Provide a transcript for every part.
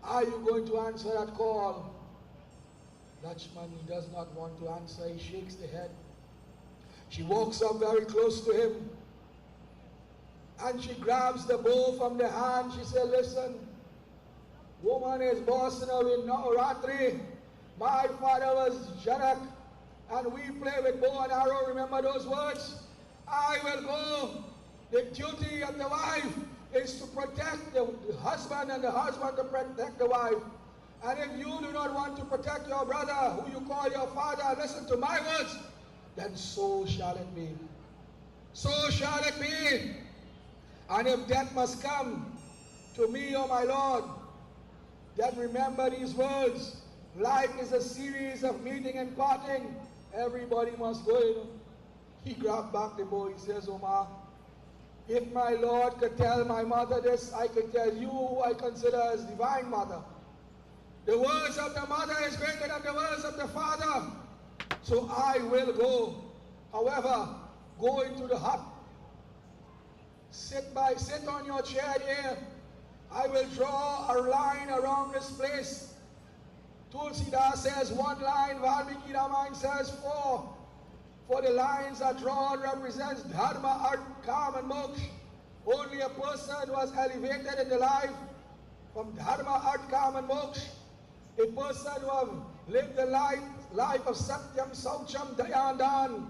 Are you going to answer that call? Lakshman, he does not want to answer. He shakes the head. She walks up very close to him and she grabs the bow from the hand. She said, listen, woman is bossing her in Navaratri. My father was Janak and we play with bow and arrow. Remember those words? I will go. The duty of the wife is to protect the husband and the husband to protect the wife. And if you do not want to protect your brother, who you call your father, listen to my words, then so shall it be. So shall it be. And if death must come to me, O my Lord, then remember these words. Life is a series of meeting and parting. Everybody must go in. He grabbed back the bow. He says, Omar, if my Lord could tell my mother this, I could tell you who I consider as divine mother. The words of the mother is greater than the words of the father. So I will go. However, go into the hut. Sit on your chair here. I will draw a line around this place. Tulsidas says 1 line, Valmiki Ramayana says 4. For the lines are drawn represents Dharma, Arth, Kam and Moksha. Only a person who has elevated in the life from Dharma, Arth, Kam and Moksha. A person who has lived the life of Satyam, Saucham, Dayandan.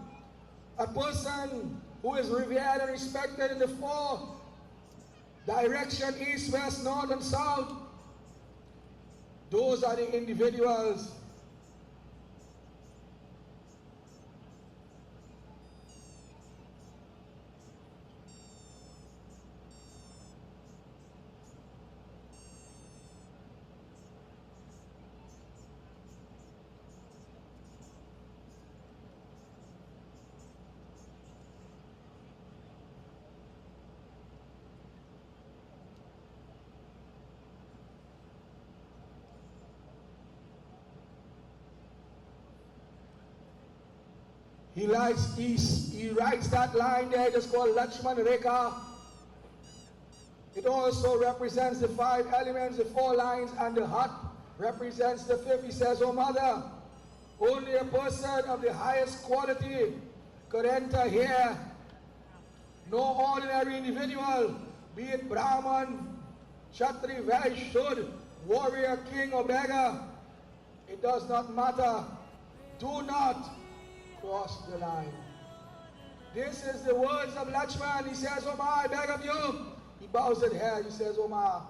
A person who is revered and respected in the 4 direction, east, west, north and south. Those are the individuals. He writes that line there, it is called Lakshman Rekha. It also represents the 5 elements, the 4 lines, and the hut represents the 5th. He says, oh mother, only a person of the highest quality could enter here. No ordinary individual, be it Brahman, Kshatri, Vaishya, Shudra, warrior, king or beggar. It does not matter. Do not cross the line. This is the words of Lakshman. He says, Omar, I beg of you. He bows his head. He says, Omar,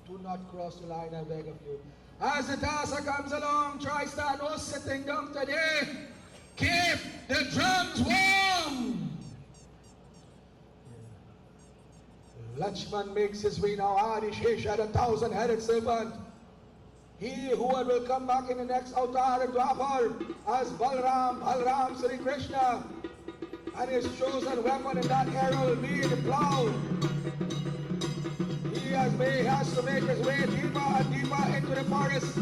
do not cross the line, I beg of you. As the dancer comes along, try start no sitting down today. Keep the drums warm. Lakshman makes his way now. Adishesha, the 1,000-headed serpent. He who will come back in the next avatar of Dwapar as Balram, Sri Krishna, and his chosen weapon in that arrow will be the plow. He has to make his way deeper and deeper into the forest.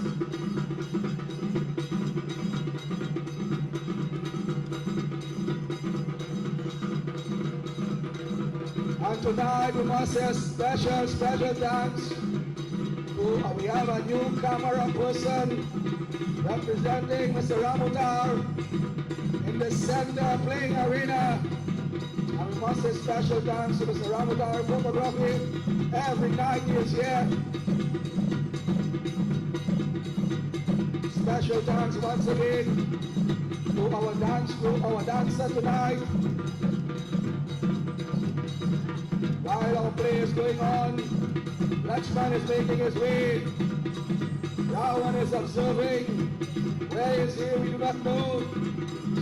And tonight we must say special thanks. We have a new camera person representing Mr. Ramutar in the center playing arena. And we must say special thanks to Mr. Ramutar photography. Every night he is here. Special thanks once again to our dance group, our dancer tonight. While our play is going on, Lakshman is making his way. Ravan is observing. Where is he? We do not know.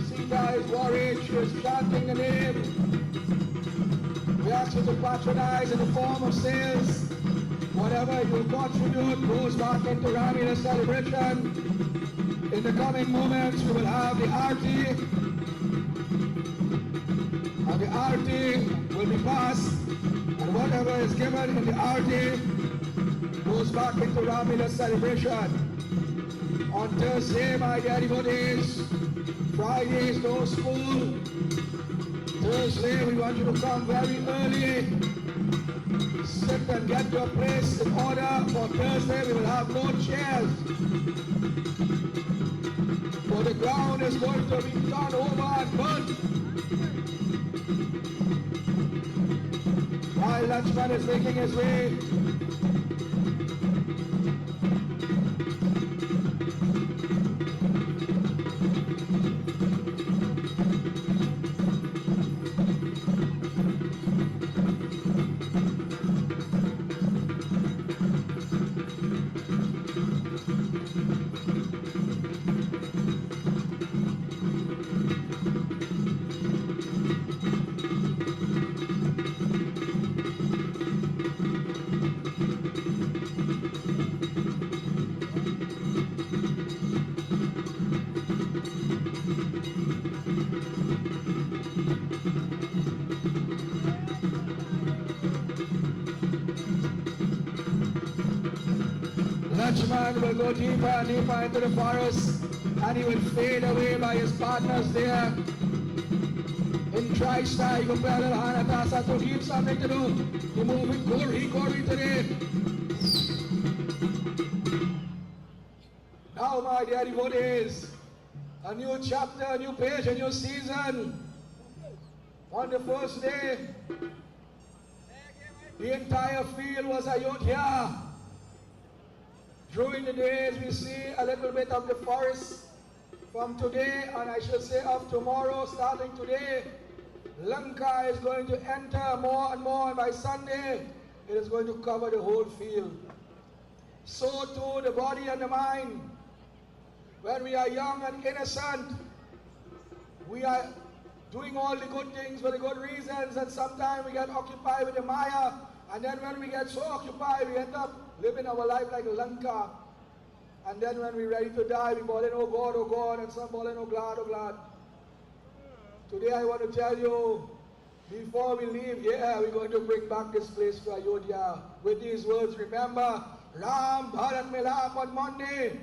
Sita is worried. She is chanting the name. We ask you to patronize in the form of sales. Whatever you contribute goes back into Ramleela celebration. In the coming moments, we will have the Aarti. And the Aarti will be passed. And whatever is given in the Aarti goes back into Ramleela celebration. On Thursday, my dear devotees, Friday is no school. Thursday, we want you to come very early. Sit and get your place in order. For Thursday we will have no chairs. For the ground is going to be turned over and burnt. While Lakshman is making his way, Lakshman will go deeper and deeper into the forest, and he will fade away by his partners there. In Trishta, he will tell Hanatasa to give something to do. To move with Kori today. Now, my dear devotees, a new chapter, a new page, a new season. On the first day, the entire field was Ayodhya. During the days, we see a little bit of the forest. From today, and I should say of tomorrow, starting today, Lanka is going to enter more and more, and by Sunday, it is going to cover the whole field. So too, the body and the mind. When we are young and innocent, we are doing all the good things for the good reasons, and sometimes we get occupied with the Maya, and then when we get so occupied, we end up living our life like Lanka. And then when we're ready to die, we ball in, oh God, and some ball in, oh glad. Today I want to tell you, before we leave here, we're going to bring back this place to Ayodhya with these words. Remember, Ram Bharat Milap on Monday,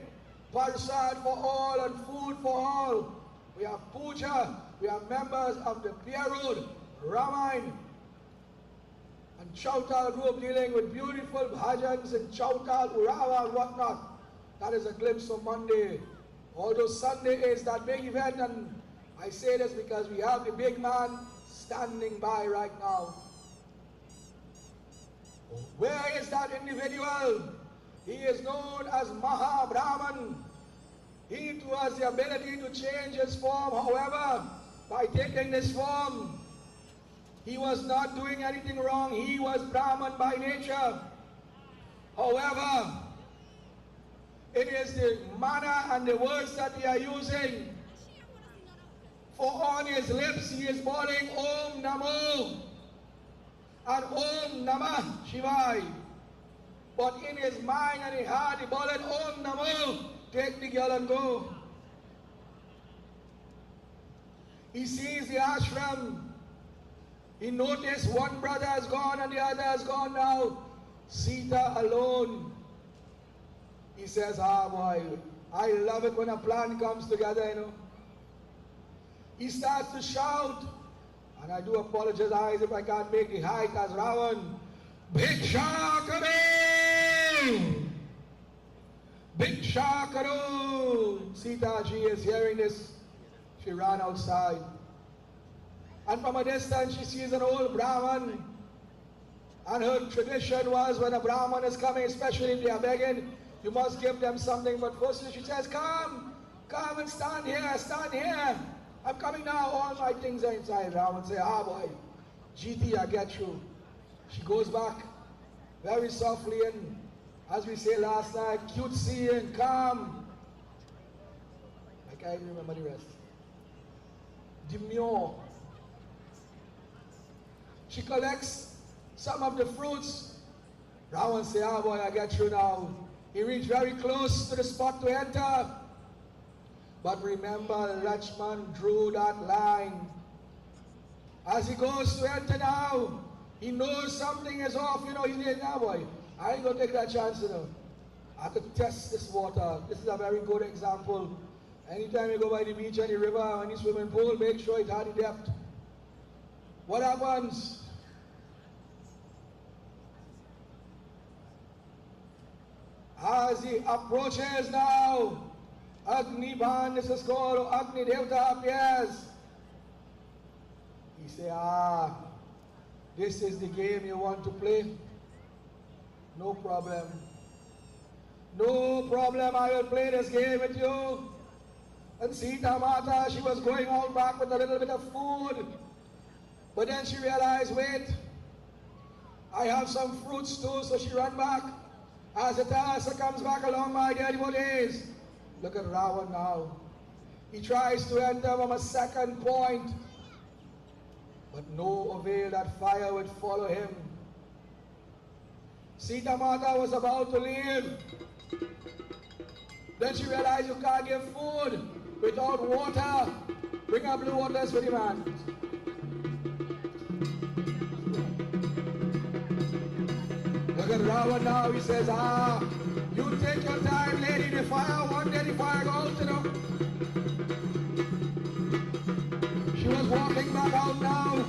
Parsad for all and food for all. We have puja, we have members of the Pierre Road Ramleela and Chautal group dealing with beautiful bhajans in Chautal, Urawa and whatnot. That is a glimpse of Monday. Although Sunday is that big event, and I say this because we have the big man standing by right now. Where is that individual? He is known as Maha Brahman. He too has the ability to change his form. However, by taking this form, he was not doing anything wrong. He was Brahman by nature. However, it is the manner and the words that he are using. For on his lips he is bawling Om Namo and Om Namah Shivaya. But in his mind and his heart he bawling Om Namo, take the girl and go. He sees the ashram. He noticed one brother has gone and the other has gone now. Sita alone. He says, boy, I love it when a plan comes together, you know. He starts to shout, and I do apologize if I can't make the height as Ravan. Bhiksha karo! Bhiksha karo! Sita ji is hearing this. She ran outside. And from a distance she sees an old Brahman. And her tradition was when a Brahman is coming, especially if they are begging, you must give them something. But firstly she says, come and stand here. I'm coming now, all my things are inside. Ravan say, boy, GT, I get you. She goes back very softly and, as we say last night, cutesy and calm. I can't even remember the rest. Demure. She collects some of the fruits. Ravan say, boy, I get you now. He reached very close to the spot to enter. But remember, Lakshman drew that line. As he goes to enter now, he knows something is off. You know, he's saying, boy, I ain't going to take that chance, you know. I could test this water. This is a very good example. Anytime you go by the beach and the river or any swimming pool, make sure it has the depth. What happens? As he approaches now, Agni Ban, this is called Agni Devta appears. He says, this is the game you want to play? No problem. No problem, I will play this game with you. And Sita Mata, she was going out back with a little bit of food. But then she realized, wait, I have some fruits too, so she ran back. As the Tasa comes back along my dear devotees. Look at Ravan now. He tries to enter from a second point. But no avail, that fire would follow him. Sita Mata was about to leave. Then she realized you can't give food without water. Bring up blue waters for the man. Look at Ravan now, he says, you take your time, lady, the fire, one day the fire go out, you know. She was walking back out now.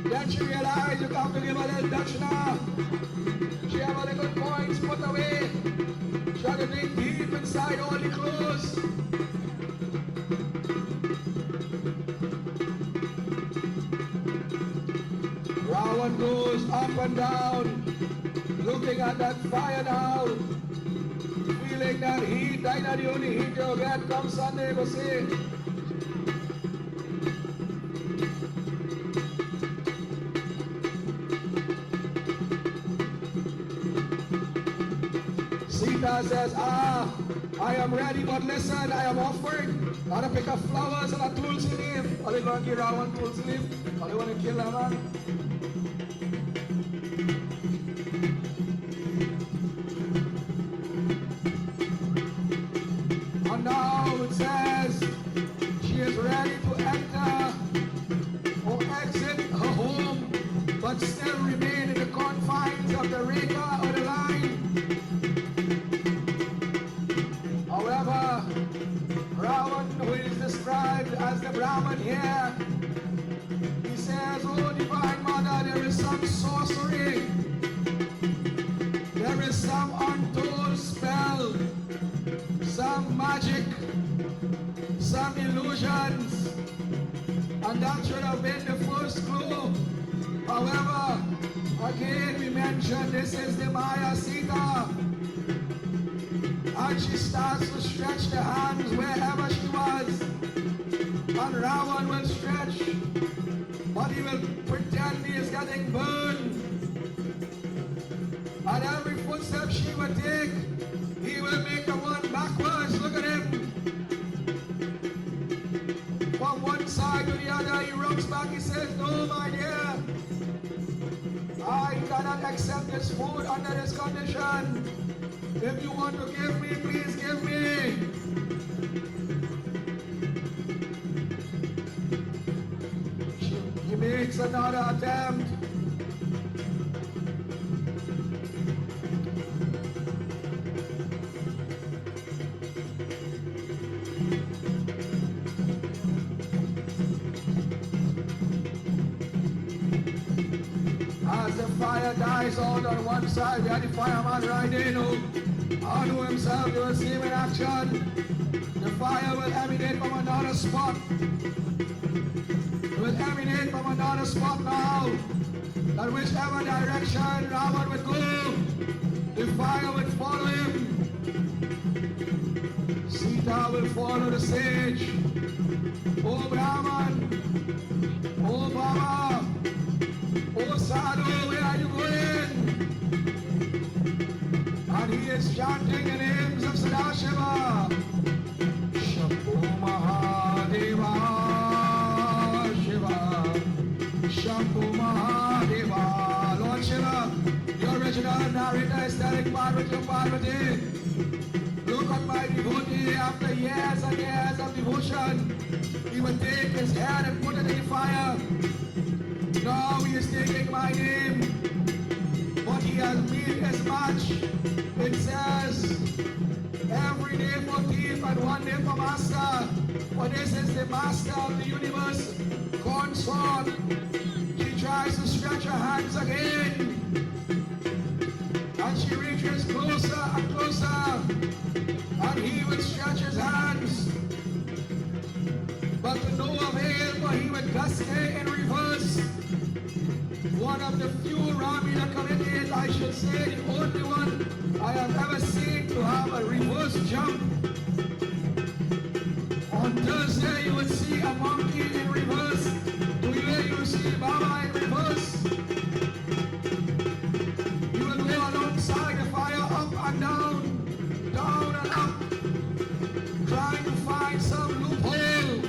Then she realized you have to give a little dakshina. She have a little coins put away. She had to dig deep inside all the clothes. Ravan goes up and down, looking at that fire now, feeling that heat, that the only heat you'll get come Sunday, go see. Sita says, I am ready, but listen, I am offering. I want to pick up flowers and a tulsi leaf. Are they going to give Ravan tulsi leaf? Are they going to kill that man? And now it says she is ready to enter or exit her home, but still remain in the confines of the Reka or the line. However, Ravan, who is described as the Brahman here, he says, oh Divine Mother, there is some sorcery, there is some untold spell, some magic, some illusions, and that should have been the first clue. However, again we mention this is the Maya Sita, and she starts to stretch the hands wherever she was, and Ravan will stretch, but he will pretend he is getting burned. At every footstep she would take, he will make the one backwards. Look at him. From one side to the other, he rocks back. He says, no, my dear, I cannot accept this food under this condition. If you want to give me, please give me. He makes another attempt. As the fire dies out on one side, we had the fireman right in, onto himself. You will see him in action. The fire will emanate from another spot. It will emanate from another spot now. That whichever direction Ravan would go, the fire would follow him. Sita will follow the sage. Oh Brahman, oh Baba, oh Sadhu, where are you going? And he is chanting the names of Sadashiva. Shambhu Mahadeva Shiva. Shambhu Mahadeva. Lord Shiva, the original narrator is telling Parvati, look at my devotee after years and years of devotion. He would take his head and put it in the fire. Now he is taking my name, but he has made as much. It says, every day for thief and one day for master. For this is the master of the universe, consort. She tries to stretch her hands again, and she reaches closer and closer. stay in reverse. One of the few Ramleela comedians, I should say, the only one I have ever seen to have a reverse jump. On Thursday, you would see a monkey in reverse. Today, you will see Baba in reverse. You will go alongside the fire, up and down and up, trying to find some loophole.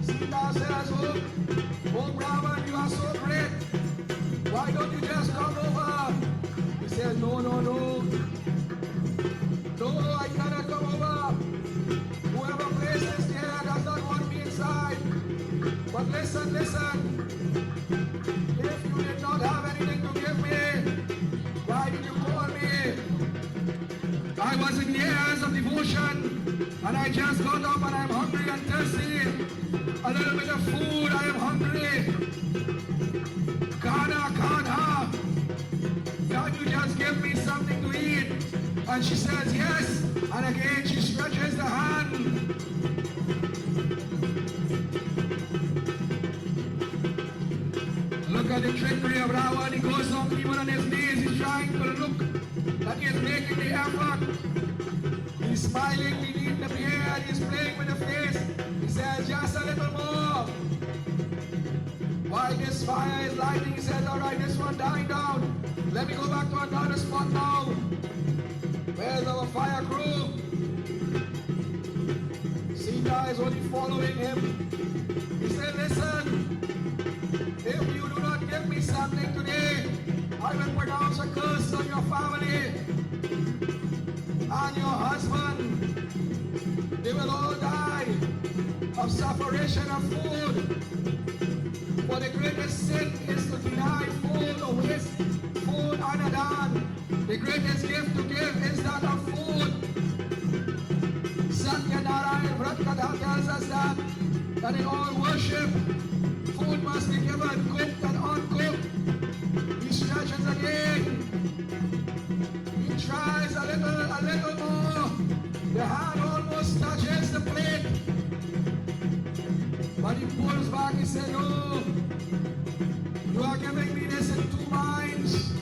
Sita says, oh Brahman, you are so great. Why don't you just come over? He says, no, I cannot come over. Whoever places there does not want me inside. But listen, if you did not have anything to give me, why did you call me? I was in years of devotion, and I just got up and I'm hungry and thirsty. A little bit of food, I am hungry. Kana, can you just give me something to eat? And she says yes, and again she stretches the hand. Look at the trickery of Rawan. He goes on even on his knees. He's trying to look like he's making the effort. He's smiling beneath the beard. He's playing with the face. He says, just a little more. Why this fire is lighting? He says, all right, this one dying down. Let me go back to another spot now. Where's our fire crew? Sita is only following him. He said, listen, if you do not give me something today, I will pronounce a curse on your family and your husband. They will all die of separation of food. For the greatest sin is to deny food or waste food anadan. The greatest gift to give is that of food. Satyanarayan Vratkatha tells us that in all worship, food must be given cooked and uncooked. He stretches again. He tries a little more. The hand almost touches the plate. But he pulls back. He said, no, you are giving me this in two minds.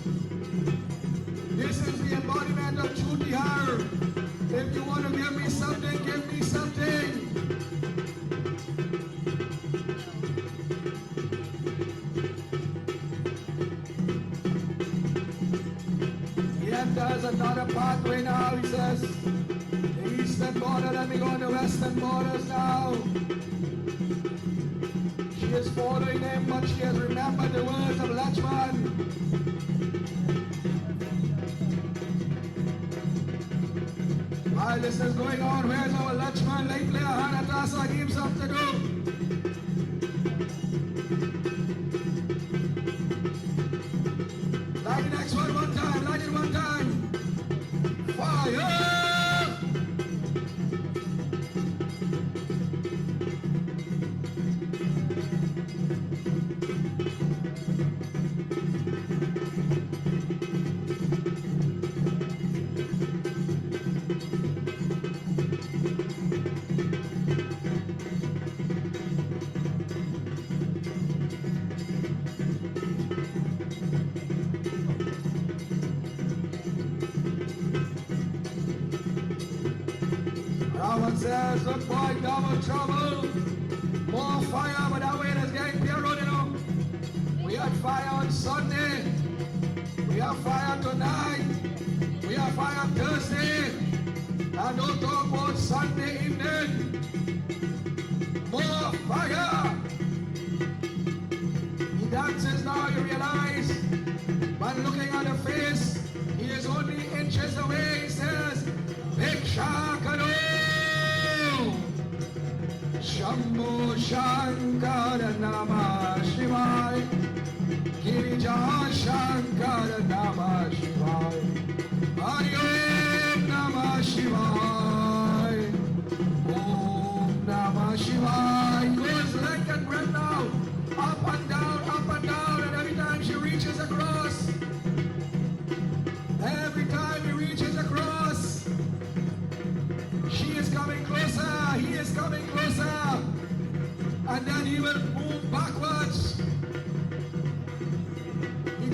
This is the embodiment of true Tihar. If you want to give me something, give me something. He enters another pathway now. He says, the eastern border, let me go on the western borders now. She is following him, but she has remembered the words of Lakshman. While this is going on, where's our Lakshman? Lately, Hanatasa gives up to do. Light the next one time, light it one time. Fire! Ravan says, look boy, double trouble. More fire, but that way is getting Pierre Road, you know. We had fire on Sunday. We have fire tonight. We have fire Thursday. And don't talk about Sunday evening. More fire. He dances now, you realize. But looking at the face, he is only inches away. He says, Bhikshakano. Shambho Shankara Namah Shivaya. Girija Shankara Namah Shivaya. Hari Om Namah Shivaya. Om Namah Shivaya. Goes length and breadth now. Up and down, and every time she reaches across. Every time he reaches across, she is coming.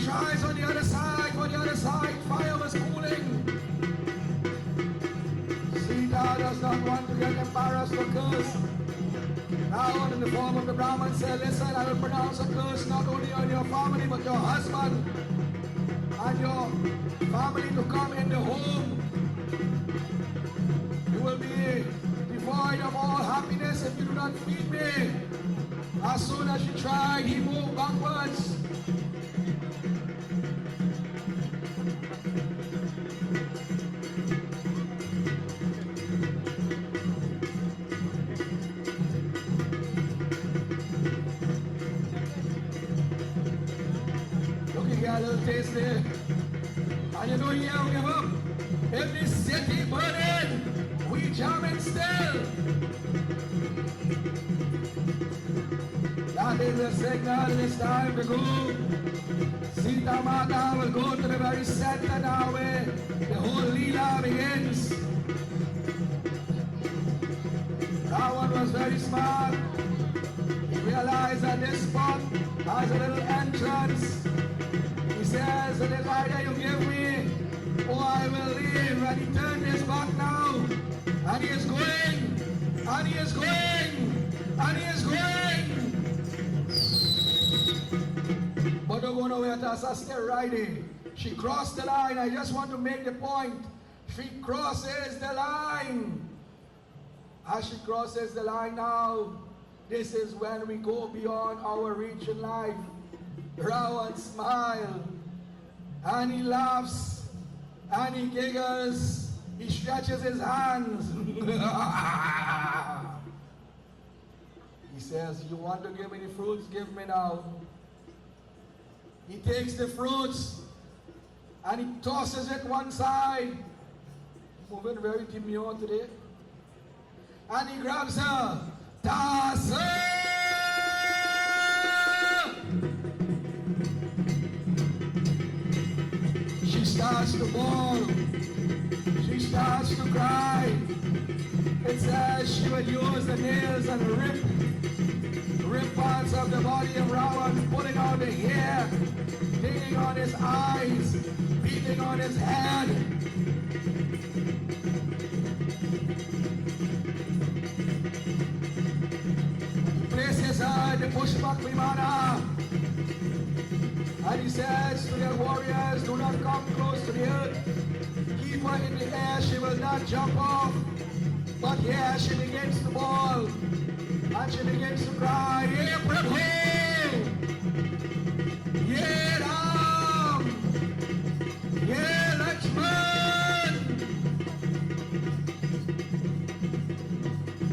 tries on the other side, but the other side, fire was cooling. Sita does not want to get embarrassed or curse. Now, in the form of the Brahman said, listen, I will pronounce a curse not only on your family, but your husband and your family to come in the home. You will be devoid of all happiness if you do not feed me. As soon as she tried, he moved backwards. A little taste there. And you know you don't give up. If this city burning, we jamming still. That is the signal, it's time to go. Sita Mata will go to the very center now where the whole Leela begins. Ravan was very smart. He realized that this spot has a little entrance. He says, the idea you give me, oh, I will leave. And he turned his back now. And he is going. And he is going. And he is going. But don't go nowhere, Tassa. Stay right there. She crossed the line. I just want to make the point. She crosses the line. As she crosses the line now, this is when we go beyond our reach in life. Ravan smiles, and he laughs, and he giggles, he stretches his hands. He says, you want to give me the fruits? Give me now. He takes the fruits, and he tosses it one side. Moving very demure today. And he grabs her. Tassa! She starts to bawl. She starts to cry. It says she would use the nails and rip parts of the body of Ravan, pulling out the hair, digging on his eyes, beating on his head. Places her in the pushback vimana. And he says to the warriors, do not come close to the earth. Keep her in the air, she will not jump off. But here she begins to bawl. And she begins to cry, Ye Prabhu! Ye Ram! Ye Lakshman!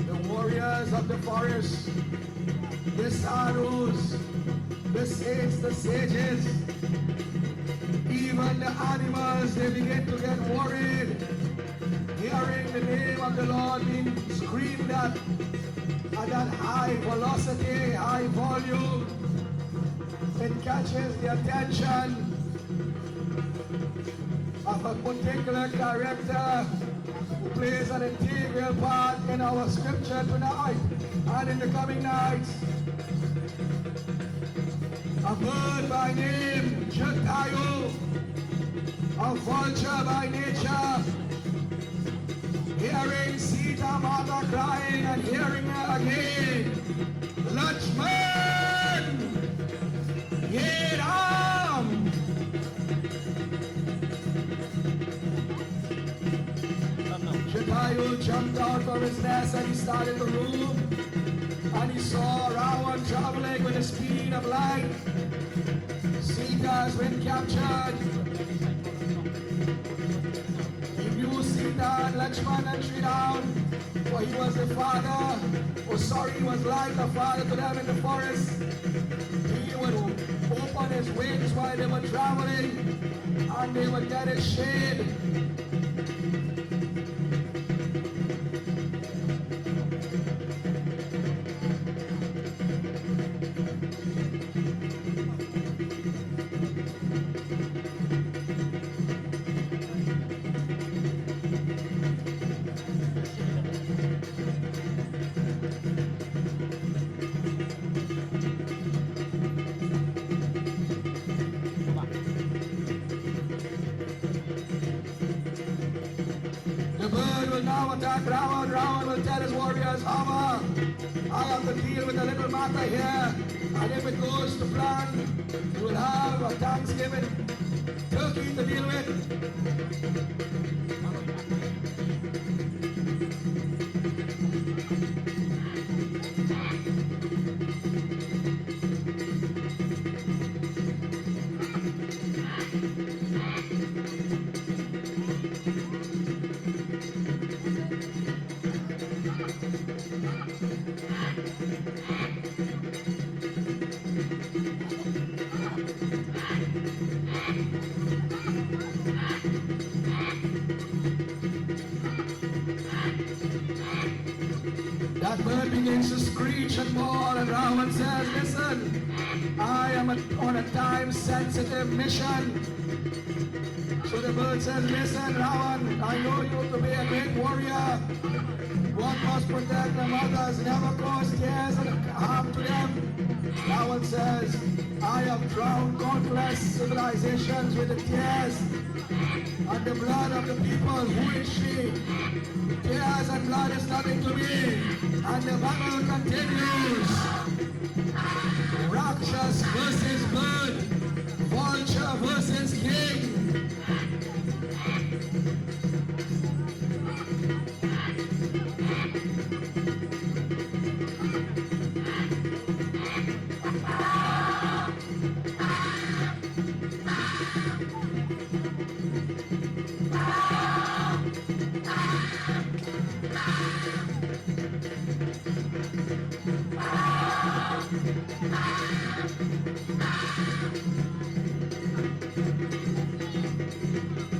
The warriors of the forest, the sadhus, the saints, the sages, even the animals, they begin to get worried, hearing the name of the Lord being screamed at that high velocity, high volume. It catches the attention of a particular character who plays an integral part in our scripture tonight and in the coming nights. A bird by name, Jatayu, a vulture by nature, hearing Sita Mata crying and hearing her again, Lakshman, Ye Ram. Jatayu jumped out from his nest and he started to move. And he saw Ravan traveling with the speed of light. Sita has been captured. He knew Sita and Lakshman and Sri Ram, for he was the father, he was like the father to them in the forest. He would open his wings while they were traveling, and they would get his shade. will now attack Ravan. Ravan will tell his warriors, Hava, I have to deal with a little matter here. And if it goes to plan, you will have a Thanksgiving turkey to deal with. That bird begins to screech and bawl, and Ravan says, listen, I am on a time-sensitive mission. So the bird says, listen, Ravan, I know you to be a great warrior. One must protect the mothers, never cause tears and harm to them. Ravan says, I have drowned countless civilizations with the tears and the blood of the people. Who is she? Tears and blood is nothing to me. And the battle continues. Rakshas versus bird. Vulture versus king.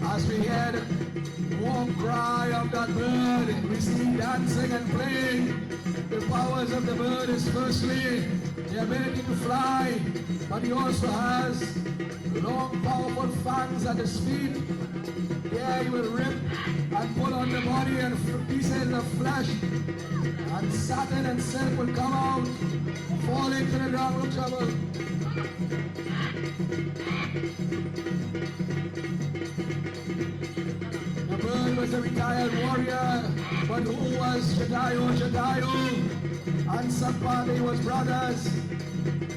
As we hear the warm cry of that bird, we see dancing and playing. The powers of the bird is firstly the ability to fly, but he also has long, powerful fangs at his feet. There he will rip and pull on the body and pieces of flesh, and satin and silk will come out, falling to the ground with trouble. The bird was a retired warrior, but who was Jatayu? Jatayu and Sampati was brothers.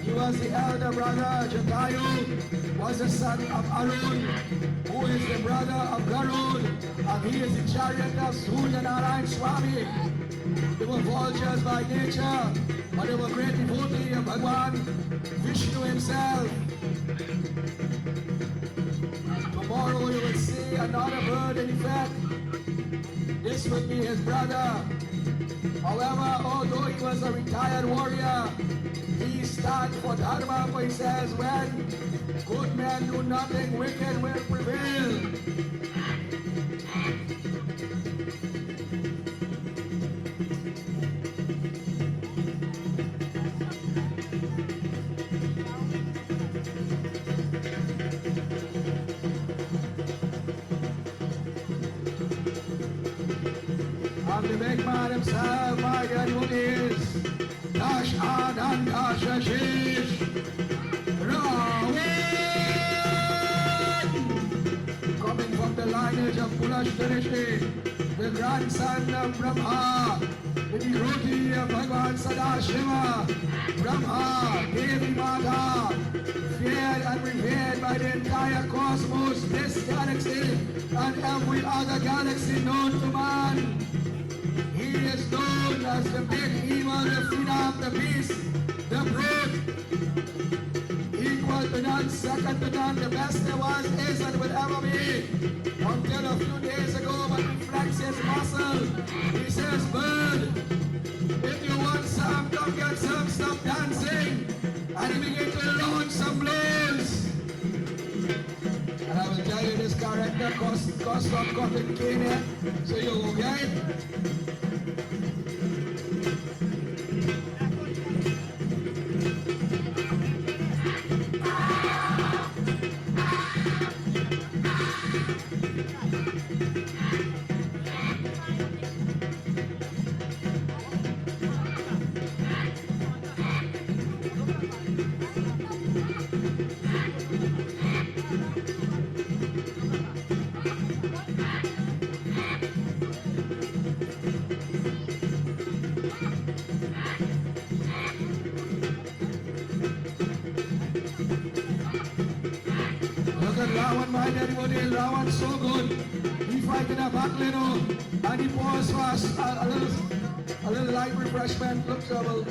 He was the elder brother. Jatayu was the son of Arun, who is the brother of Garud, and he is the chariot of Surya Narayan Swami. They were vultures by nature, but they were great devotee of Bhagwan Vishnu himself. Tomorrow you will see another bird in effect. This would be his brother. However, although he was a retired warrior, he stands for Dharma, for he says, when good men do nothing, wicked will prevail. And the big man himself, my devotees, Dash and Dash Ashish, Ravan! Coming from the lineage of Pulashtharishi, the grandson of Brahma, the devotee of Bhagavan Sadashiva, Brahma, Devi Mata, feared and revered by the entire cosmos, this galaxy, and every other galaxy known to man. He is known as the big evil, the freedom, the beast, the brute, equal to none, second to none, the best there was, is, and will ever be. Until a few days ago, when he flexed his muscle, he says, bird, if you want some, come get some, stop dancing. And he began to launch some blows. And I will tell you this character cost from cotton cane, so you okay? and Rawan, my daddy, Rawan so good. He fighting a battle, you know, and he pours fast a little light refreshment. Look trouble.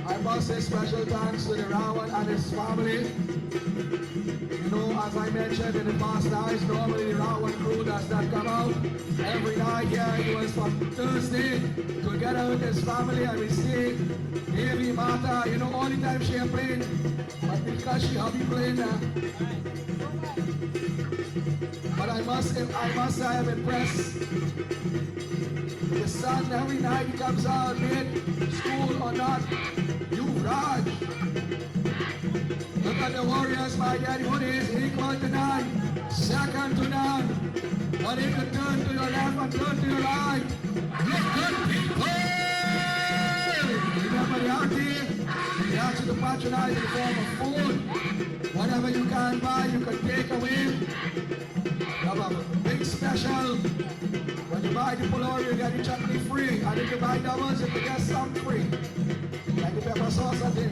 I must say special thanks to the Rawan and his family. You know, as I mentioned in the past nights, normally the Rawan crew does not come out every night. Yeah, it was from Thursday together with his family, and we see Davy, Martha, you know, all the time she playing, but because she hobby playing now. But I must say I am impressed. The son every night he comes out, be it school or not. You Raj. Look at the Warriors, my daddy. What is equal to none? Second to none. But if you turn to your left and turn to your right, look good people! Remember the auntie? The auntie to patronize in the form of food. Whatever you can buy, you can take away. Have a big special. When you buy the pullover, you get the chutney free. And if you buy doubles, you can get some free. Like the pepper sauce and thing.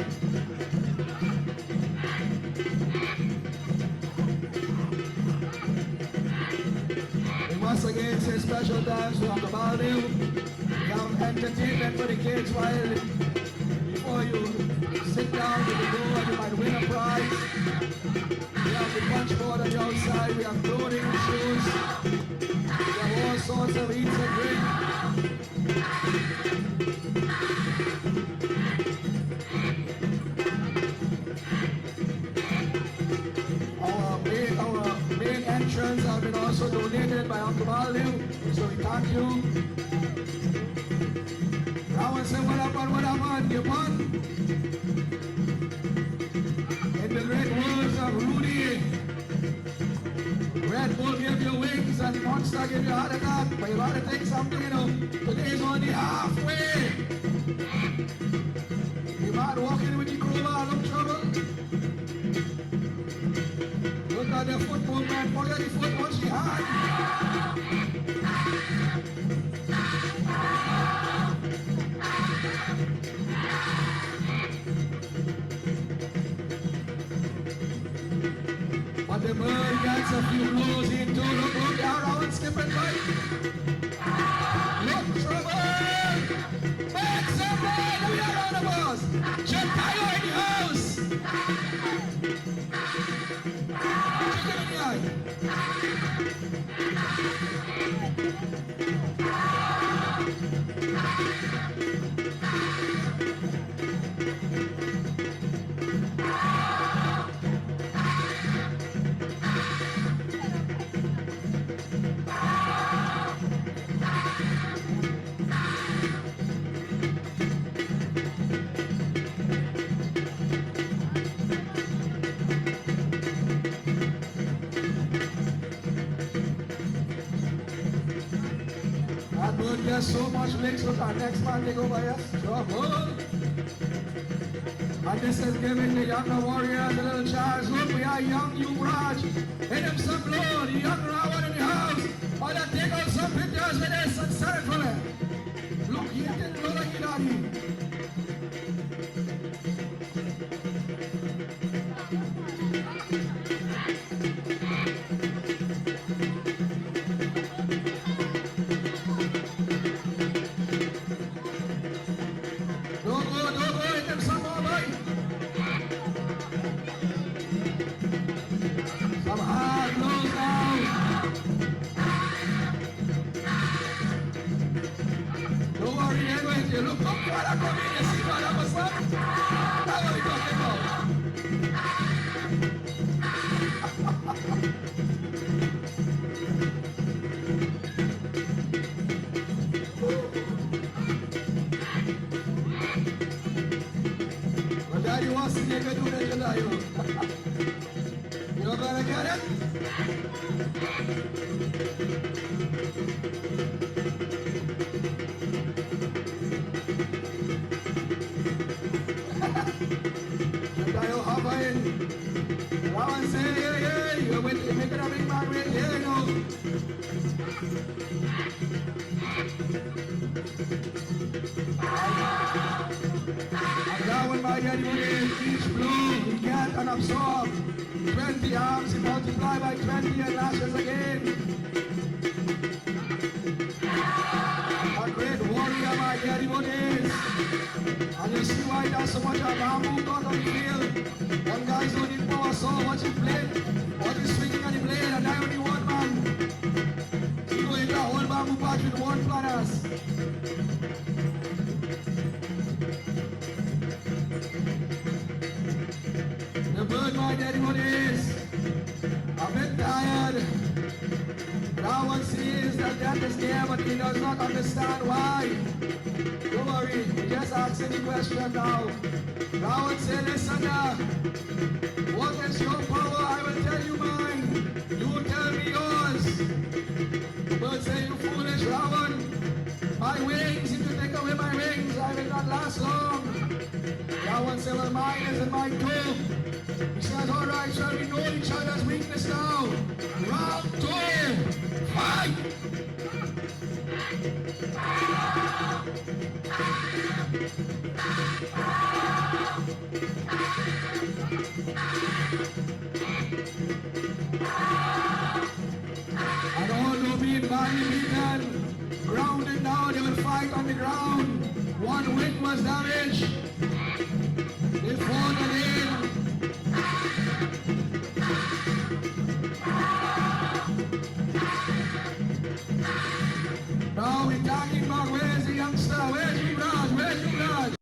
We once again say special thanks to Uncle Baldu. We have entertainment for the kids while before you sit down with the door and you might win a prize. We have the punch board on the outside, we have clothing, shoes, we have all sorts of eats and drinks. Our main entrance has been also donated by Uncle Baldu, so we thank you. Rawan say what happened, you won. In the great words of Rudy, Red Bull give you wings and Monster give you heart attack, but you gotta take something, you know. Today's only halfway. You might walk in with your crowbar, no trouble. Look at the football man, forget the foot what she had. But the bird gets a few blows into look down on skipping right. Look trouble! Make some noise! We are on the bus! Chetayo in the house! Chicken in the eye! There's so much links with our next man, they go by us. Trouble. And this is giving the younger warriors a little charge. Look, we are young, you Raj. Hit him some blow, the young Rawan in the house. Or then take out some pictures with this and send it for them. Look, he didn't blow like it on him. You're gonna get it? Tayo habain. Rawan say, hey, you're making a big man with here, you know. And Rawan, my daddy, each blue, we get a and absorb 20 arms, he multiply by 20 and lashes again. A great warrior, my dear devotees. And you see why there's so much of bamboo cut on the field. One guy's holding power saw, watch him play. What is swinging on the blade, and I only one man. He go in the whole bamboo patch with one planners. The bird, my dear devotees. A bit tired. Ravan sees that death is there, but he does not understand why. Don't worry, he just asking the question now. Ravan said, listen now, what is your power? I will tell you mine. You tell me yours. The bird say, you foolish Ravan. My wings, if you take away my wings, I will not last long. Ravan said, well, mine isn't mine too. He says, all right, shall we know each other's weakness now? Round two, fight! And although being badly beaten, grounded now, they will fight on the ground. One wing was damaged. They fought again. Now we're talking about where's the youngster, where's Yuvraj, where's Yuvraj?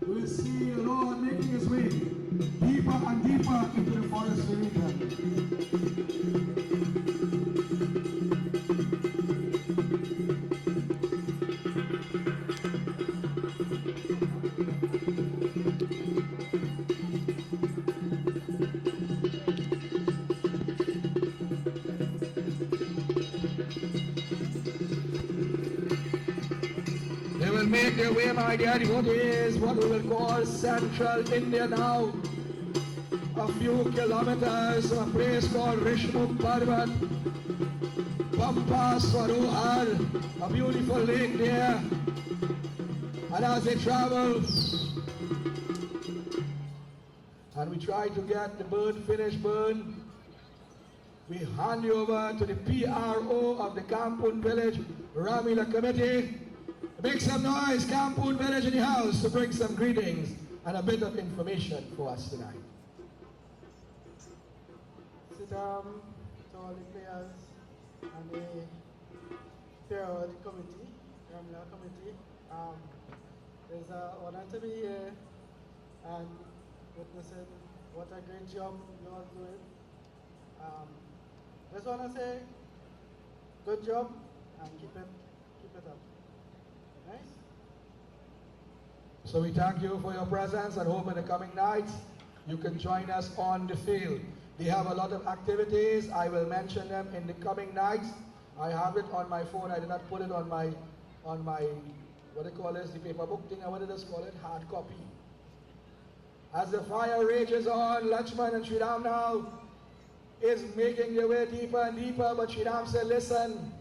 we will see the Lord making his way deeper and deeper into the forest region. They will make their way, my dear devotees, what we will call central India now. A few kilometers from a place called Rishmukh Parvat, Pampa Swarohar, a beautiful lake there. And as they travel, and we try to get the burn finished burn, we hand you over to the PRO of the Kampoon Village Ramleela Committee. Make some noise, Kampoon Village in the house, to bring some greetings and a bit of information for us tonight. Sit down to all the players and the Pierre Road Committee, Ramleela Committee. There's an honor to be here and witnessing what a great job you all doing. Just want to say, good job and keep it up. Nice? So we thank you for your presence and hope in the coming nights you can join us on the field. They have a lot of activities. I will mention them in the coming nights. I have it on my phone. I did not put it on my what do you call this, the paper book thing, or what do they call it, hard copy. As the fire rages on, Lakshman and Sri Ram now is making their way deeper and deeper, but Sri Ram said, listen,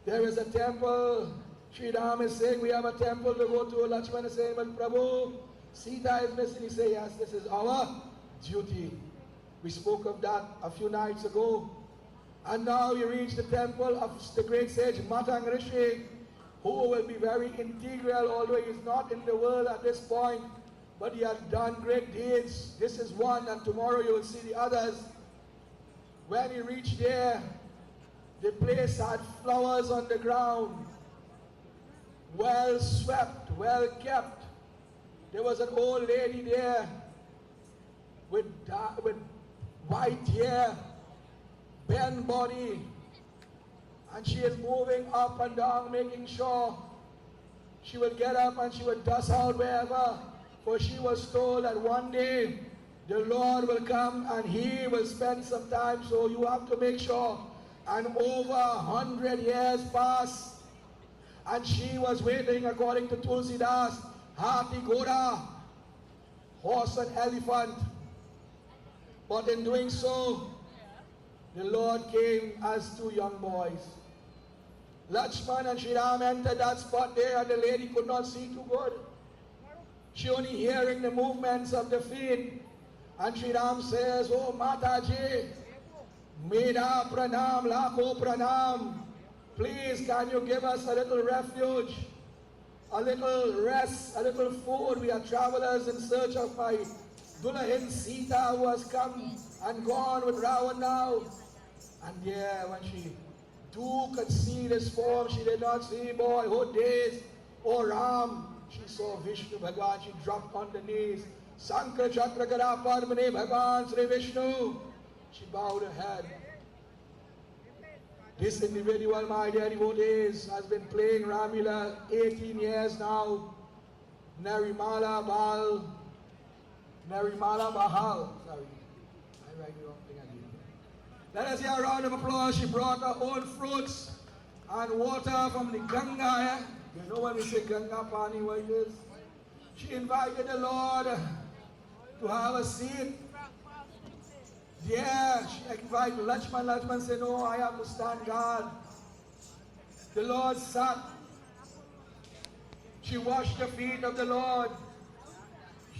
there is a temple. Sri Ram is saying we have a temple to go to. Lakshman is saying, but Prabhu, Sita is missing. He said, yes, this is our duty. We spoke of that a few nights ago. And now we reach the temple of the great sage Matang Rishi, who will be very integral, although he is not in the world at this point, but he has done great deeds. This is one, and tomorrow you will see the others. When he reached there, the place had flowers on the ground, well swept, well kept. There was an old lady there with white hair, bent body, and she is moving up and down, making sure she will get up and she will dust out wherever, for she was told that one day the Lord will come and he will spend some time, so you have to make sure. And over 100 years passed, and she was waiting, according to Tulsidas, Hathi Ghoda, horse and elephant. But in doing so, the Lord came as two young boys. Lakshman and Sri Ram entered that spot there, and the lady could not see too good. She only hearing the movements of the feet. And Sri Ram says, oh Mataji, Mera Pranam, Lakho Pranam. Please, can you give us a little refuge, a little rest, a little food? We are travelers in search of my Dulahin Sita, who has come and gone with Ravan now. And yeah, when she could see this form, she did not see boyhood days or Ram. She saw Vishnu Bhagavan. She dropped on the knees. Sankara Chakra Gara Padmane Bhagavan Sri Vishnu. She bowed her head. This individual, my dear devotees, has been playing Ramleela 18 years now. Narimala Bahal. Sorry, I write the wrong thing again. Let us hear a round of applause. She brought her own fruits and water from the Ganga. You know when we say Ganga Pani, what it is? She invited the Lord to have a seat. Yeah, she invited Lakshman. Lakshman said, no, I have to stand guard. The Lord sat. She washed the feet of the Lord.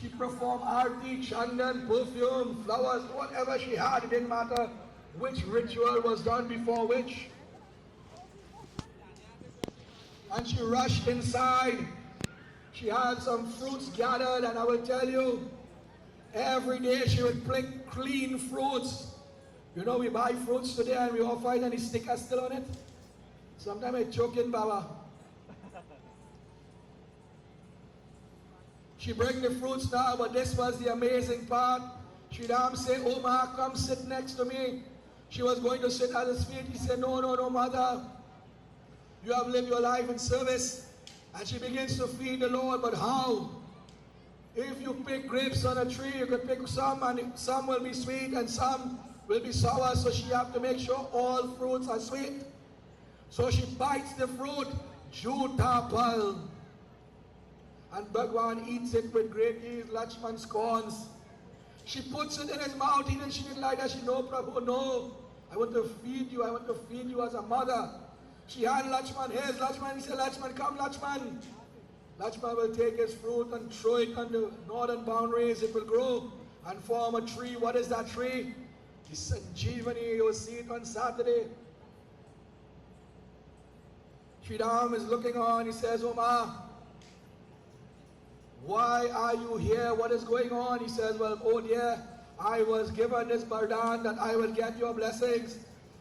She performed arti, chandan, perfume, flowers, whatever she had. It didn't matter which ritual was done before which. And she rushed inside. She had some fruits gathered, and I will tell you, every day she would pick clean fruits. You know, we buy fruits today and we all find any stickers still on it. Sometimes I choke in, Baba. She bring the fruits now, but this was the amazing part. She say, Omar, come sit next to me. She was going to sit at his feet. He said, no, no, no, mother. You have lived your life in service. And she begins to feed the Lord, but how? If you pick grapes on a tree, you can pick some, and some will be sweet and some will be sour, so she have to make sure all fruits are sweet. So she bites the fruit, jutapal, and Bhagwan eats it with great ease. Lakshman scorns. She puts it in his mouth, and she didn't like that. She, no, Prabhu, no. I want to feed you. I want to feed you as a mother. She had Lakshman. Here's Lakshman. He said, Lakshman, come, Lakshman. Lakshman will take his fruit and throw it on the northern boundaries. It will grow and form a tree. What is that tree? The Sanjeevani. You will see it on Saturday. Sri Ram is looking on. He says, Oma, why are you here? What is going on? He says, well, oh dear, I was given this burden that I will get your blessings.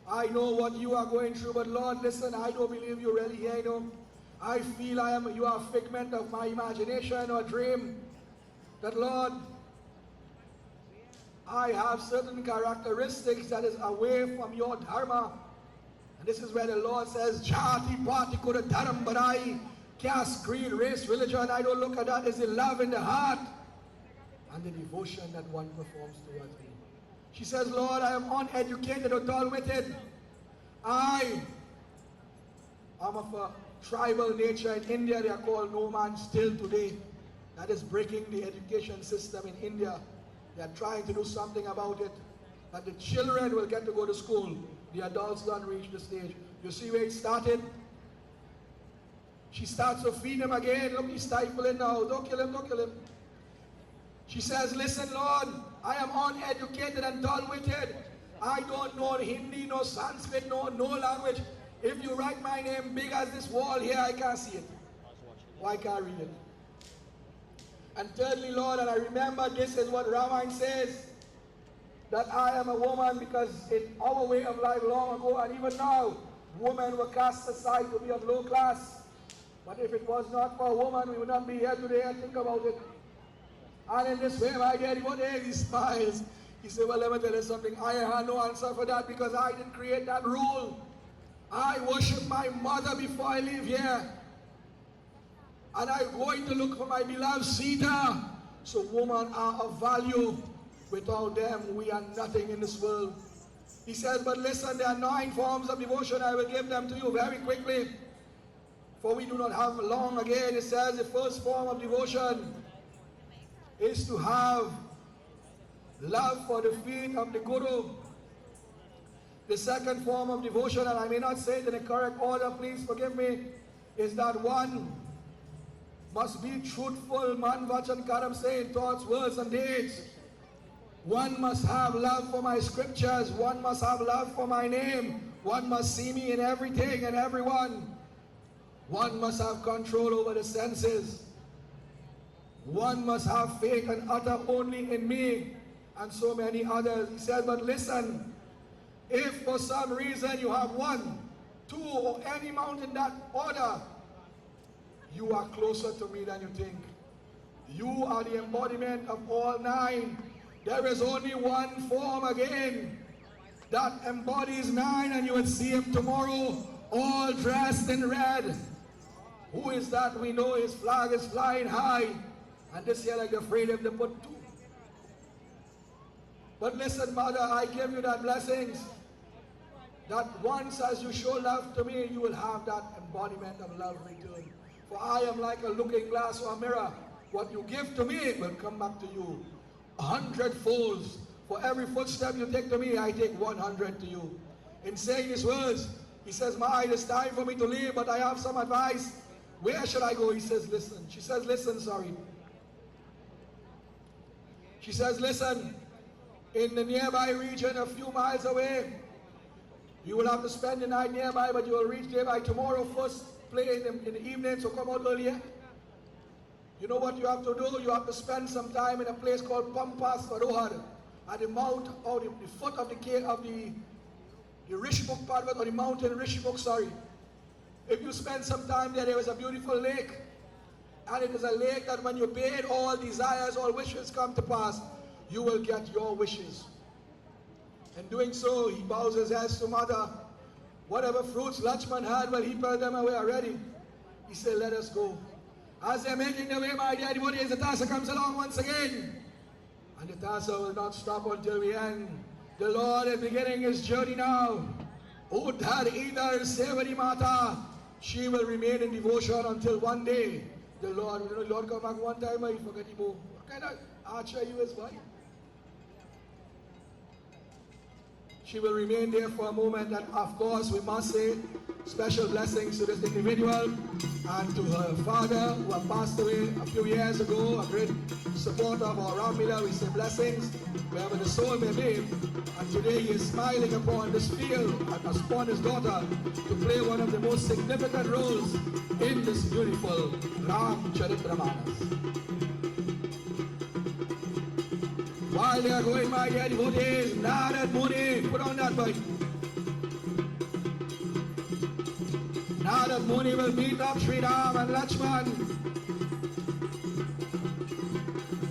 I know what you are going through, but Lord, listen, I don't believe you're really here, you know. I feel you are a figment of my imagination or dream. That Lord, I have certain characteristics that is away from your dharma. And this is where the Lord says, Jati Pati Kura Dharam Barai, caste, creed, race, religion. I don't look at that as the love in the heart and the devotion that one performs towards me. She says, Lord, I am uneducated or dull-witted. I am of a tribal nature. In India, they are called no man still today. That is breaking the education system in India. They are trying to do something about it. That the children will get to go to school. The adults don't reach the stage. You see where it started? She starts to feed him again. Look, he's stifling now. Don't kill him, don't kill him. She says, listen, Lord, I am uneducated and dull-witted. I don't know Hindi, no Sanskrit, no language. If you write my name big as this wall here, I can't see it. Why can't I read it? And thirdly, Lord, and I remember this is what Ramayana says, that I am a woman because in our way of life long ago, and even now, women were cast aside to be of low class. But if it was not for a woman, we would not be here today. And think about it. And in this way, my dear, he smiles. He said, well, let me tell you something. I have no answer for that because I didn't create that rule. I worship my mother before I leave here. And I'm going to look for my beloved Sita. So women are of value. Without them, we are nothing in this world. He says, but listen, there are 9 forms of devotion. I will give them to you very quickly. For we do not have long again. It says the first form of devotion is to have love for the feet of the Guru. The second form of devotion, and I may not say it in the correct order, please forgive me, is that one must be truthful, man, vachan, karam, saying thoughts, words, and deeds. One must have love for my scriptures. One must have love for my name. One must see me in everything and everyone. One must have control over the senses. One must have faith and utter only in me, and so many others. He said, but listen, if for some reason you have 1, 2, or any amount in that order, you are closer to me than you think. You are the embodiment of all 9. There is only one form again that embodies 9, and you will see him tomorrow, all dressed in red. Who is that? We know his flag is flying high. And this year, like the freedom to put 2. But listen, mother, I give you that blessings. That once as you show love to me, you will have that embodiment of love return. For I am like a looking glass or a mirror. What you give to me will come back to you 100 folds. For every footstep you take to me, I take 100 to you. In saying these words, he says, Ma, it is time for me to leave, but I have some advice. Where should I go? He says, listen. She says, listen, sorry. She says, listen, in the nearby region, a few miles away, you will have to spend the night nearby, but you will reach there by tomorrow. First play in the evening, so come out earlier. You know what you have to do? You have to spend some time in a place called Pampas Sarohar, at the mount, or the foot of the cave of the Rishmukh Parvat, or the mountain Rishmukh, sorry. If you spend some time there, there is a beautiful lake. And it is a lake that when you bathe, all desires, all wishes come to pass. You will get your wishes. In doing so, he bows his head to Mother. Whatever fruits Lakshman had, well, he put them away already. He said, let us go. As they're making their way, my dear devotees, the Tassa comes along once again. And the Tassa will not stop until we end. The Lord is beginning his journey now. Uddhar Idhar Sevani Mata. She will remain in devotion until one day the Lord come back one time and he forget him. What kind of archer you is, boy? She will remain there for a moment, and of course we must say special blessings to this individual and to her father who had passed away a few years ago, a great supporter of our Ramleela. We say blessings wherever the soul may be, and today he is smiling upon this field and upon his daughter to play one of the most significant roles in this beautiful Ram Charitramanas. While they are going, my dear devotees, Narad Muni, put on that bike. Narad Muni will meet up Sri Ram and Lakshman.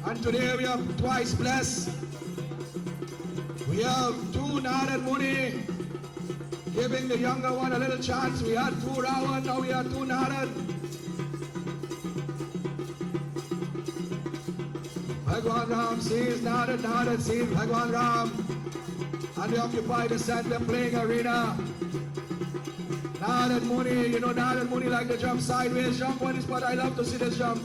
And today we have twice blessed. We have two Narad Muni giving the younger one a little chance. We had two Ravan, now we have two Narad. Bhagwan Ram sees Narad, Narad sees Bhagwan Ram, and they occupy the center playing arena. Narad Muni, you know Narad Muni like to jump sideways, jump on his butt. I love to see this jump.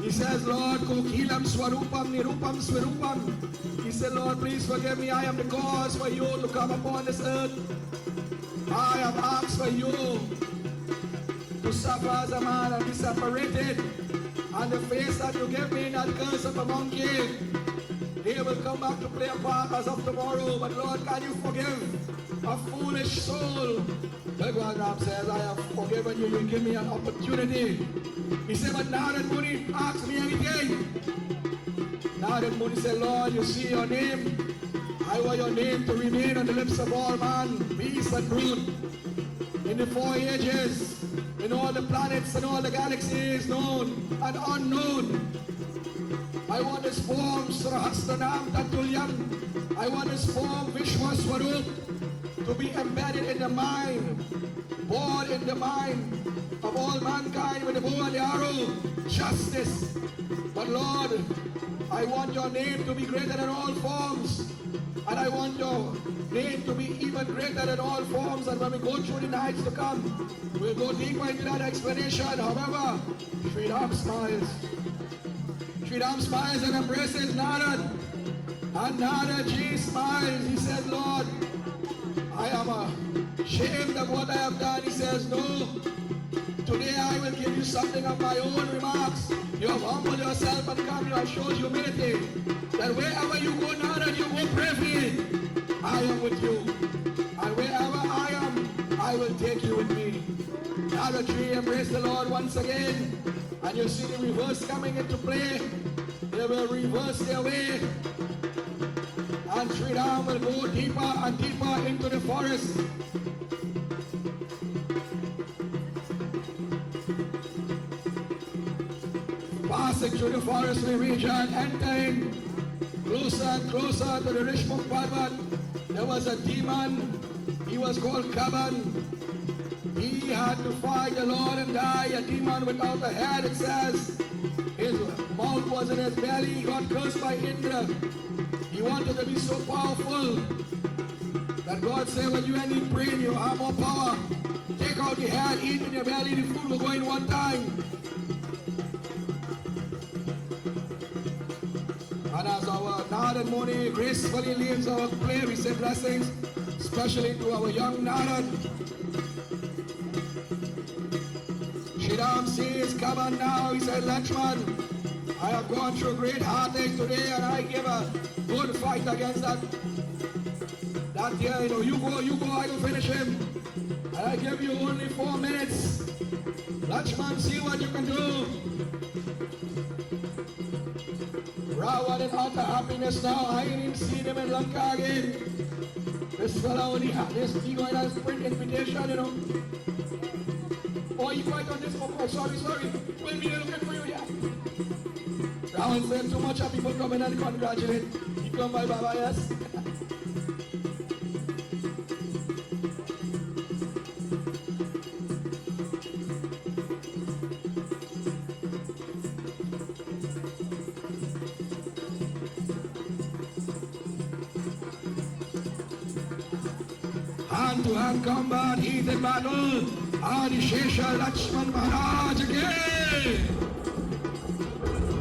He says, Lord, Kokilam Swarupam Nirupam Swarupam. He said, Lord, please forgive me. I am the cause for you to come upon this earth. I have asked for you to suffer as a man and be separated. And the face that you give me, that curse of a monkey, they will come back to play a part as of tomorrow. But Lord, can you forgive a foolish soul? Bhagwan Ram says, I have forgiven you. You give me an opportunity. He said, but Narad Muni asked me anything. Narad Muni said, Lord, you see your name. I want your name to remain on the lips of all man, beast and brute. In the 4 ages, in all the planets and all the galaxies, known and unknown. I want this form, Srahastanam Tatulyam. I want this form, Vishwaswarup, to be embedded in the mind, born in the mind of all mankind with the bow and the arrow, justice. But Lord, I want your name to be greater than all forms. And I want your name to be even greater than all forms. And when we go through the nights to come, we'll go deeper into that explanation. However, Sri Ram smiles. Sri Ram smiles and embraces Narad. And Narad Ji smiles. He says, Lord, I am ashamed of what I have done. He says, no. Today I will give you something of my own remarks. You have humbled yourself and come, you have shown humility. That wherever you go, Narad, you go bravely. I am with you. And wherever I am, I will take you with me. Narad Ji embrace the Lord once again. And you see the reverse coming into play. They will reverse their way. And Sri Ram will go deeper and deeper into the forest. Passing through the forestry region, entering closer and closer to the Rishmukh Parvat, there was a demon. He was called Kaban. He had to fight the Lord and die. A demon without a head, it says. His mouth was in his belly. He got cursed by Indra. He wanted to be so powerful that God said, when you need brain, you have more power. Take out the head, eat in your belly, the food will go in one time. And as our Narad Muni gracefully leaves our play, we say blessings, especially to our young Narad. Shri Ram says, come on now, he said, Lakshman, I have gone through great heartache today and I give a good fight against that deer, you go, I will finish him. And I give you only 4 minutes. Lakshman, see what you can do. Ravan in utter happiness now. I ain't even seen him in Lanka again. This fellow only had this, he going to sprint invitation, Oh, you right on this one. Oh, sorry. We'll be looking for you, yeah. Round said too much of people coming and congratulate. You come by Baba, yes? Hand-to-hand combat, heated battle. Adi Shesha Lakshman Maharaj again.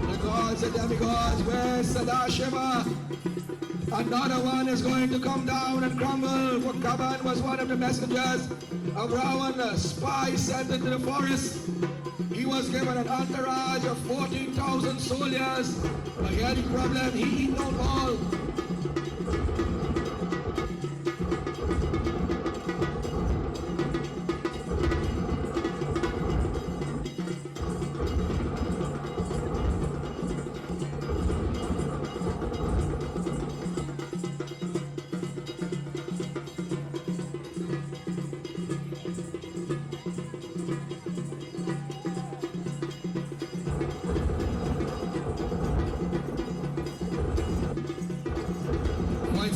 The gods and demigods, where's Sadashiva? Another one is going to come down and crumble, for Kaban was one of the messengers of Ravan, a spy sent into the forest. He was given an entourage of 14,000 soldiers, but he had a problem, he eat not all.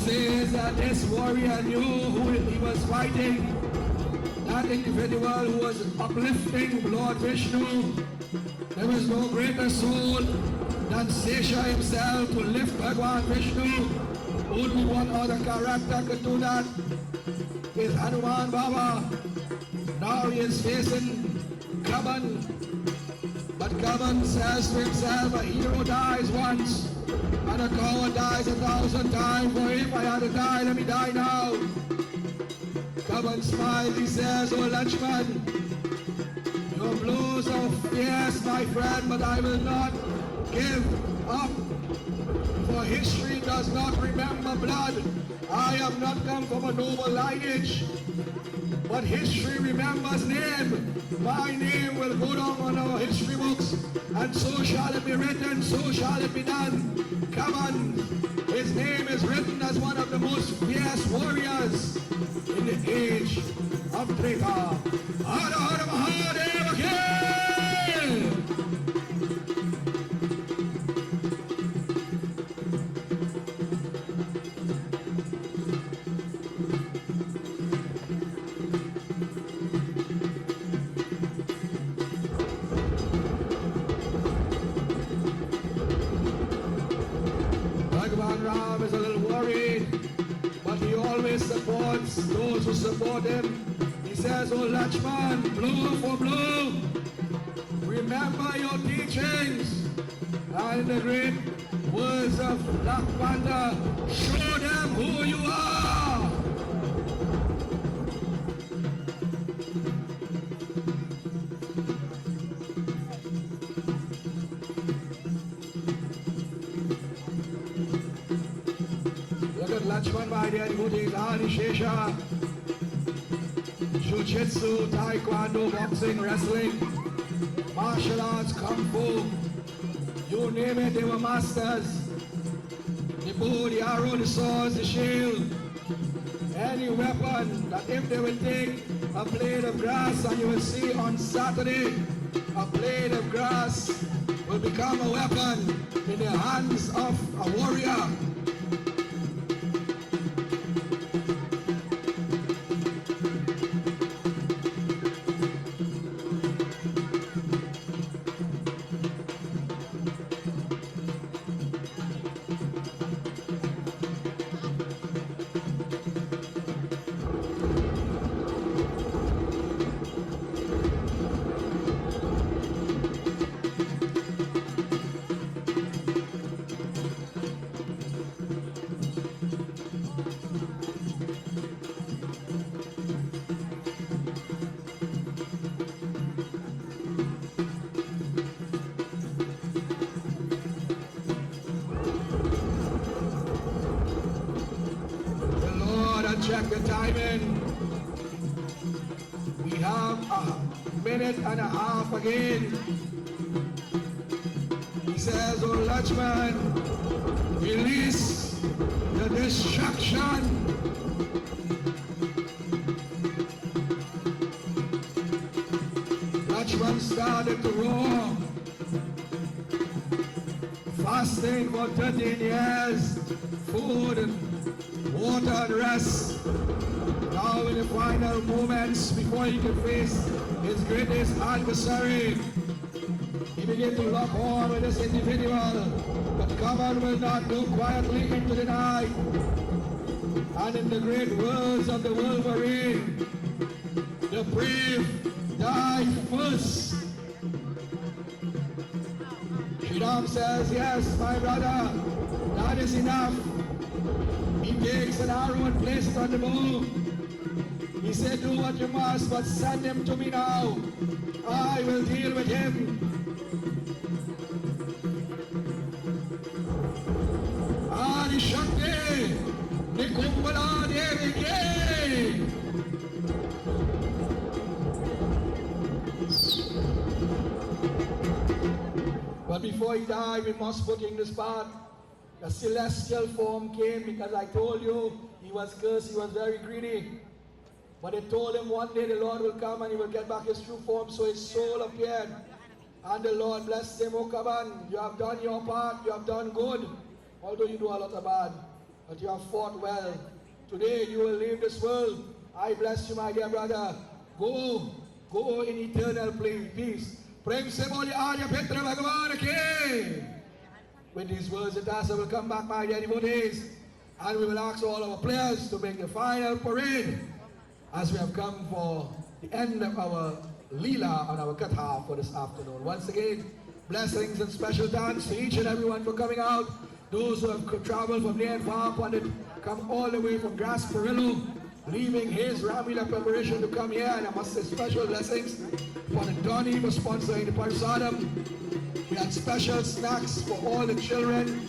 Says that this warrior knew who he was fighting. That individual who was uplifting Lord Vishnu. There was no greater soul than Sesha himself to lift Bhagwan Vishnu. Only one other character could do that. Is Hanuman Baba. Now he is facing Kaban. But Kaban says to himself, a hero dies once. And a coward dies 1,000 times, for if I had to die, let me die now. Kaban smiles, he says, oh Lakshman, your blows are fierce, my friend, but I will not give up. For history does not remember blood. I have not come from a noble lineage, but history remembers name. My name will go down on our history books, and so shall it be written, so shall it be done. Come on, his name is written as one of the most fierce warriors in the age of Treta. Har Har Mahadev again! Bhagwan Ram is a little worried, but he always supports those who support him. He says, oh Lakshman, blow for blow, remember your teachings, and the great words of Black Panther, show them who you are. Lakshman by the devotees, Adi Shesha, Jiu-Jitsu, Taekwondo, boxing, wrestling, martial arts, Kung Fu, you name it, they were masters. The bow, the arrow, the swords, the shield, any weapon that if they will take a blade of grass, and you will see on Saturday, a blade of grass will become a weapon in the hands of a warrior. Check the timing. We have a minute and a half again. He says, oh Lakshman, release the destruction. Dutchman started to roar. Fasting for 13 years, food and water and rest. Now in the final moments before he can face his greatest adversary, he began to lock on with this individual, but Kaman will not go quietly into the night. And in the great words of the Wolverine, the brave die first. Shidam says, yes, my brother, that is enough. He takes an arrow and places it on the bow. He said, do what you must, but send him to me now. I will deal with him. Adi Shakti, Nikumbala Devi. But before he died, we must put in this part. The celestial form came because I told you he was cursed, he was very greedy. But they told him one day the Lord will come and he will get back his true form, so his soul appeared. And the Lord blessed him, O Kaban, you have done your part, you have done good. Although you do a lot of bad, but you have fought well. Today you will leave this world. I bless you, my dear brother. Go in eternal peace. Prem se boli Arya Petra Bhagavan ke. With these words, the Tassa will come back, my dear devotees, and we will ask all our players to make the final parade as we have come for the end of our Leela on our Katha for this afternoon. Once again, blessings and special thanks to each and everyone for coming out. Those who have traveled from near and far upon it, come all the way from Gasparillo, leaving his Ramleela preparation to come here, and I must say special blessings for the Donny for sponsoring the Parisadam. We had special snacks for all the children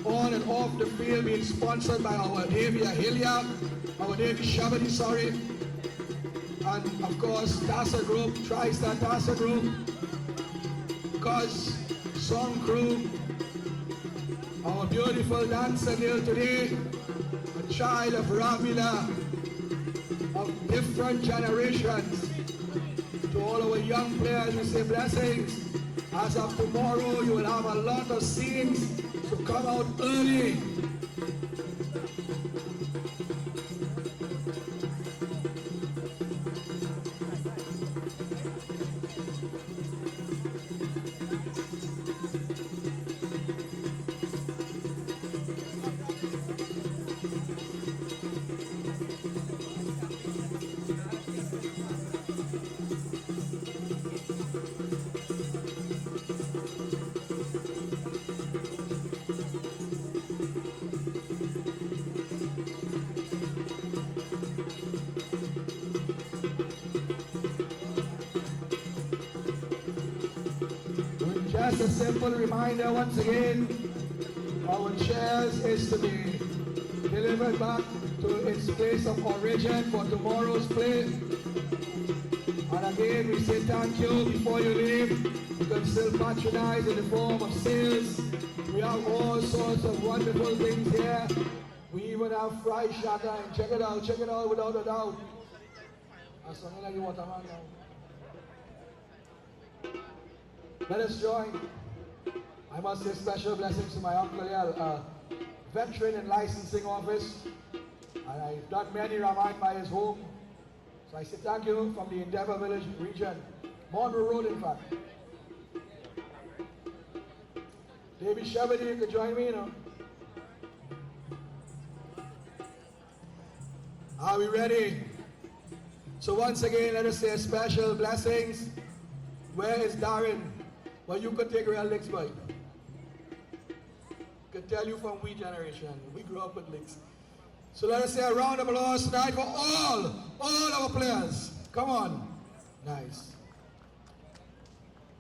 on and off the field being sponsored by our Devi Ahilya, our Devi Shabadi, sorry, and of course Tassa Group, TriStar Tassa Group, Cuz Song Crew, our beautiful dancer girl today, a child of Ramleela, of different generations. To all our young players, we say blessings. As of tomorrow, you will have a lot of scenes, so come out early. Just a simple reminder once again, our chairs is to be delivered back to its place of origin for tomorrow's play. And again, we say thank you before you leave. You can still patronize in the form of sales. We have all sorts of wonderful things here. We even have fried shatter, and check it out without a doubt. That's something like you want to now. Let us join. I must say special blessings to my uncle here, a veteran in licensing office. And I've done many Ramayana by his home. So I say thank you from the Endeavour Village region. Monroe Road, in fact. David Shabadi, you could join me, you know. Are we ready? So once again, let us say special blessings. Where is Darren? Well, you could take real licks, boy. Could tell you from we generation. We grew up with licks. So let us say a round of applause tonight for all our players. Come on. Nice.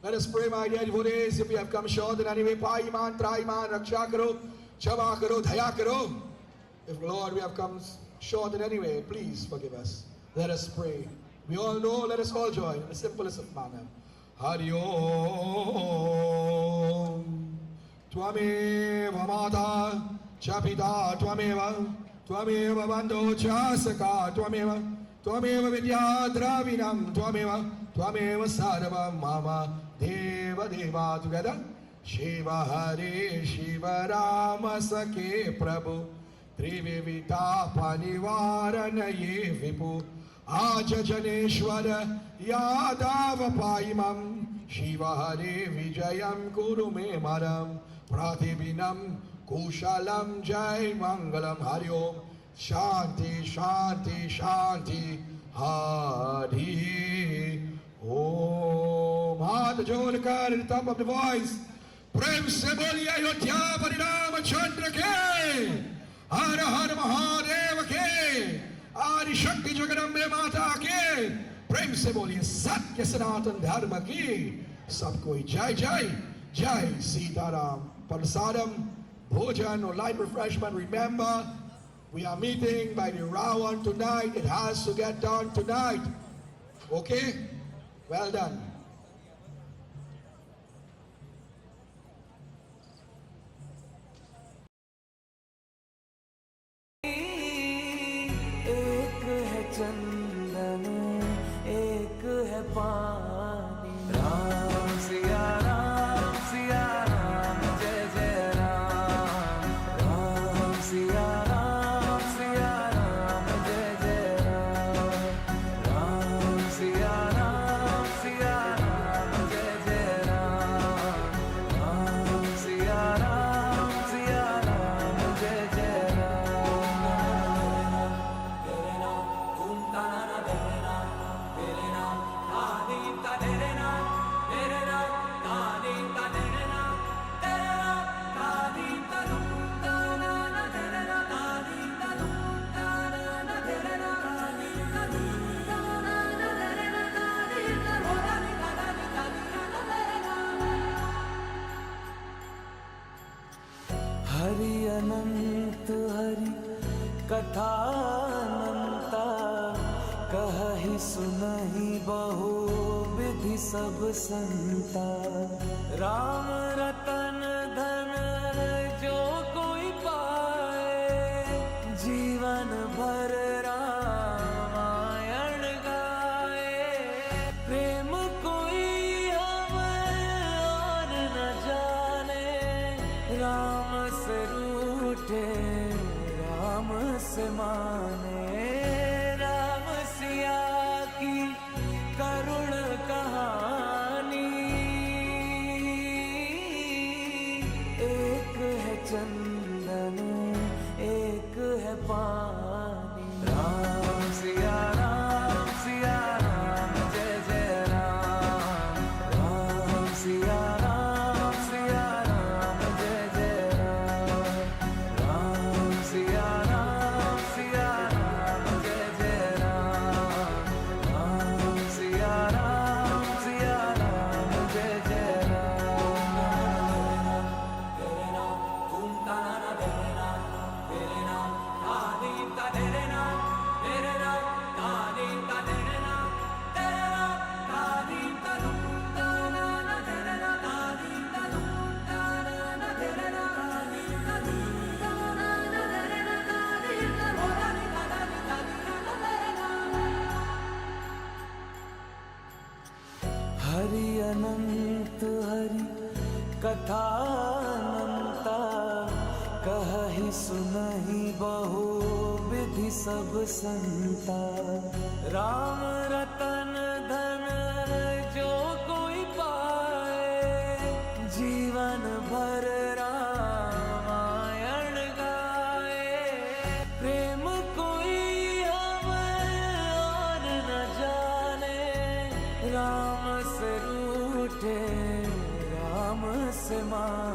Let us pray, my dear devotees, if we have come short in any way, Paiman, Traiman, Raksha Karo, Chama Karo, Dhaya Karo. If, Lord, we have come short in any way, please forgive us. Let us pray. We all know, let us all join in the simplest of manner. Hari Om. Tvameva Mata, Chapita, Tvameva Bando, Chasaka, Tvameva Vidya, Dravinam, Twameva Sarvam Mama Deva Deva. Together. Shiva Hare Shiva Rama Sakhe Prabhu Trivivita Panivaranaye Vipu Aja Janeshwara Yadava Paimam Shiva Hare Vijayam Kuru Me Maram Pratibinam Kushalam Jai Mangalam Hari Om Shanti Shanti Shanti Hari Om. Hath Jolkar at the top of the voice. प्रेम से बोलिए अयोध्या परिणाम चंद्र के हर हर महादेव के आदि शक्ति जगदम्बे माता के प्रेम से बोलिए सत्य सनातन धर्म की सबको जय जय जय Sitaram. Prasadam, bhojan or light refreshment. Remember, we are meeting by the Rawan tonight. It has to get done tonight. Okay? Well done. चंदन एक है पानी. राम सिया राम जय जय राम. राम सिया राम जय जय राम. राम सिया राम जय जय राम. राम सिया राम जय जय हरि अनंत हरि कथा अनंता कहहि सुनहि बहु विधि सब संता. राम रतन धन जो कोई पाए जीवन भर रामायण गाए. प्रेम कोई हमें और न जाने राम से रूठे राम से माने. राम सिया की करुण कहानी. एक है चंदन एक है पानी. राम सिया राम जय जय राम. राम सिया राम जय जय राम. राम सिया राम जय जय राम. राम सिया राम जय जय हरि अनंत हरि कथा अनंता कहहि सुनहि बहु विधि सब संता. राम रतन धन जो कोई पाए जीवन भर रामायण गाए. प्रेम कोई हमें और न जाने राम से रूठे राम से माने.